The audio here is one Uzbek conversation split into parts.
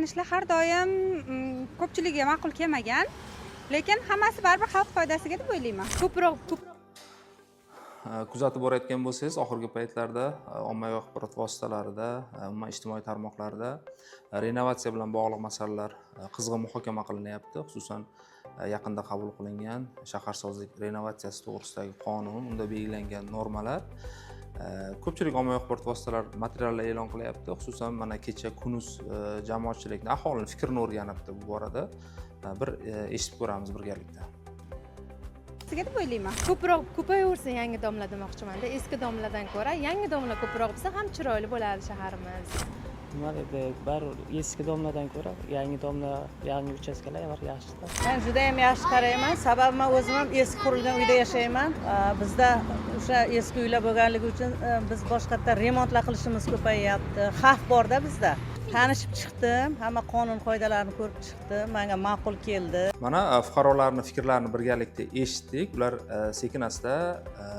ishlar har doim ko'pchiligiga ma'qul kelmagan, lekin hammasi baribir xalq foydasiga deb o'ylayman. Ko'proq kuzatib borayotgan bo'lsangiz, oxirgi paytlarda ommaviy axborot vositalarida, umuman ijtimoiy tarmoqlarda renovatsiya bilan bog'liq masalalar qizg'in muhokama qilinyapti. Xususan, yaqinda qabul qilingan shaharsozlik renovatsiyasi to'g'risidagi qonun, unda belgilangan normalar ko'pchilik ommaviy axborot vositalari materiallar e'lon qilyapti. Xususan, mana kecha Kunuz jamoatchilikni, aholining fikrini o'rganibdi bu borada. Bir eshitib ko'ramiz birgalikda. deb o'ylayman. Ko'proq ko'payaversa yangi domla demoqchiman-da. Eski domladan ko'ra yangi domla ko'proq bo'lsa ham chiroyli bo'ladi shaharimiz. Nima deydi, baribir eski domladan ko'ra yangi domla, yangi uchastkalar yaxshi. Men juda ham yaxshi qarayman. Sababi men o'zim ham eski qurilgan uyda yashayman. Bizda o'sha eski uylar bo'lganligi uchun biz boshqatdan remontlar qilishimiz ko'payyapti. Xavf bor-da bizda. Tanishib chiqdim, hamma qonun qoidalarini ko'rib chiqdim, menga ma'qul keldi. Mana fuqarolarning fikrlarini birgalikda eshitdik. Ular sekin-asta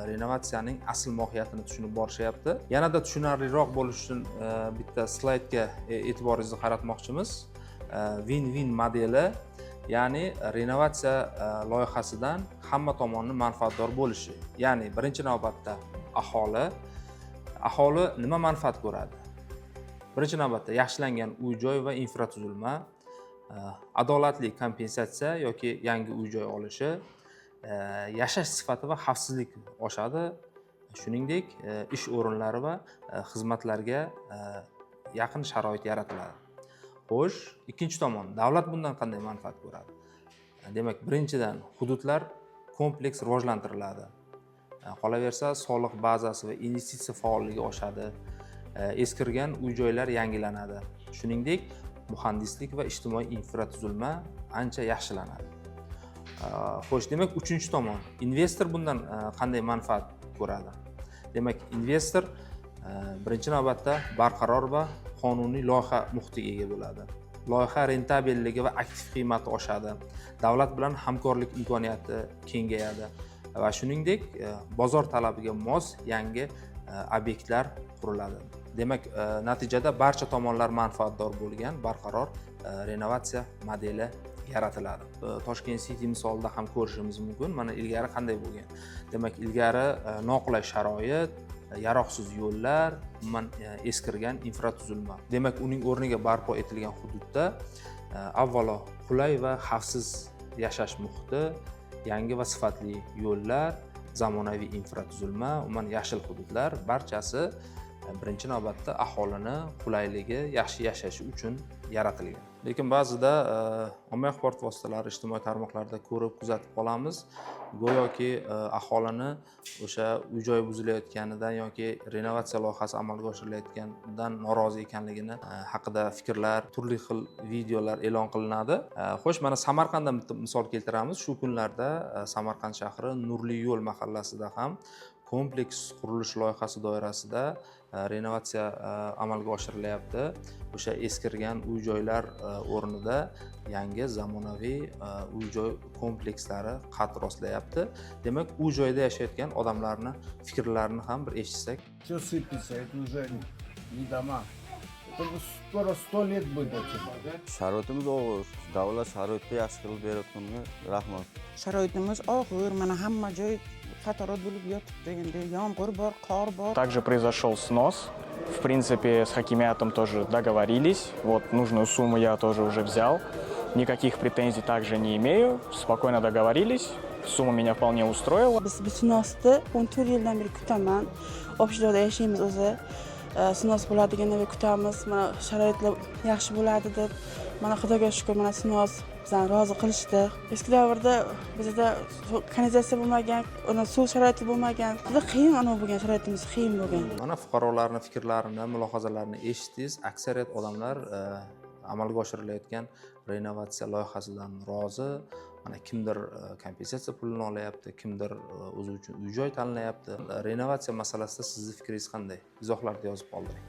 renovatsiyaning asl mohiyatini tushunib borishyapti. Yanada tushunarliroq bo'lish uchun bitta slaydga e'tiboringizni qaratmoqchimiz. Win-win modeli, ya'ni renovatsiya loyihasidan hamma tomonni manfaatdor bo'lishi. Ya'ni birinchi navbatda aholi nima manfaat ko'radi? Birinchi navbatda yaxshilangan uy-joy va infratuzilma, adolatli kompensatsiya yoki yangi uy-joy olishi, yashash sifati va xavfsizlik oshadi. Shuningdek, ish o'rinlari va xizmatlarga yaqin sharoit yaratiladi. Xo'sh, ikkinchi tomon, davlat bundan qanday manfaat ko'radi? Demak, birinchidan hududlar kompleks rivojlantiriladi. Qolaversa, soliq bazasi va investitsiya faolligi oshadi. Eskirgan uy-joylar yangilanadi. Shuningdek, muhandislik va ijtimoiy infratuzilma ancha yaxshilanadi. Xo'sh, demak, uchinchi tomon, investor bundan qanday manfaat ko'radi? Demak, investor birinchi navbatda barqaror va qonuniy loyiha muhitiga ega bo'ladi. Loyiha rentabelligi va aktiv qiymati oshadi. Davlat bilan hamkorlik imkoniyati kengayadi va shuningdek, bozor talabiga mos yangi obyektlar quriladi. Demak, natijada barcha tomonlar manfaatdor bo'lgan barqaror renovatsiya modeli yaratiladi. Toshkent City misolida ham ko'rishimiz mumkin. Mana ilgari qanday bo'lgan? Demak, ilgari noqulay sharoit, yaroqsiz yo'llar, umuman eskirgan infratuzilma. Demak, uning o'rniga barpo etilgan hududda avvalo qulay va xavfsiz yashash muhiti, yangi va sifatli yo'llar, zamonaviy infratuzilma, umuman yashil hududlar barchasi birinchi navbatda aholini qulayligi, yaxshi yashashi uchun yaratilgan. Lekin ba'zida ommaviy axborot vositalari, ijtimoiy tarmoqlarda ko'rib, kuzatib qolamiz. Go'yoki aholini o'sha uy-joy buzilayotganidan yoki renovatsiya loyihasi amalga oshirilayotganidan norozi ekanligini haqida fikrlar, turli xil videolar e'lon qilinadi. Xo'sh, mana Samarqanddan bitta misol keltiramiz. Shu kunlarda Samarqand shahri Nurli yo'l mahallasida ham kompleks qurilish loyihasi doirasida renovatsiya amalga oshirilyapti. O'sha eskirgan uy-joylar o'rnida yangi zamonaviy uy-joy komplekslari qad rostlayapti. Demak, uy-joyda yashayotgan odamlarni fikrlarini ham bir eshitsak. Все сыпется, это уже не дома. Это скоро 100 лет будет отсюда. Sharoitimiz og'ir. Davlat sharoitni yaxshi qilib berayotganiga rahmat. Sharoitimiz og'ir, mana hamma joy qatorot bo'lib yotibdi. Endi yomg'ir bor, qor bor. Также произошел снос. В принципе, с хакимиатом тоже договорились. Вот нужную сумму я тоже уже взял. Никаких претензий также не имею. Спокойно договорились. Summa меня вполне устроила. Biz bu sinosni 14 yildan beri kutaman. Obshirada yashaymiz o'zi. Sinos bo'ladiganini deb kutamiz. Mana sharoitlar yaxshi bo'ladi deb. Mana Xudoga shukr, mana sinos bizani rozi qilishdi. Eski davrda bizda kanalizatsiya bo'lmagan, uni suv sharoiti bo'lmagan. Juda qiyin bo'lgan, sharoitimiz qiyin bo'lgan. Mana fuqarolarning fikrlarini, mulohazalarini eshitdingiz. Aksariyat odamlar amalga oshirilayotgan renovatsiya loyihasidan rozi. Mana kimdir kompensatsiya pulini olyapti, kimdir o'zi uchun uy-joy tanlayapti. Renovatsiya masalasida sizning fikringiz qanday? Izohlarda yozib qoldiring.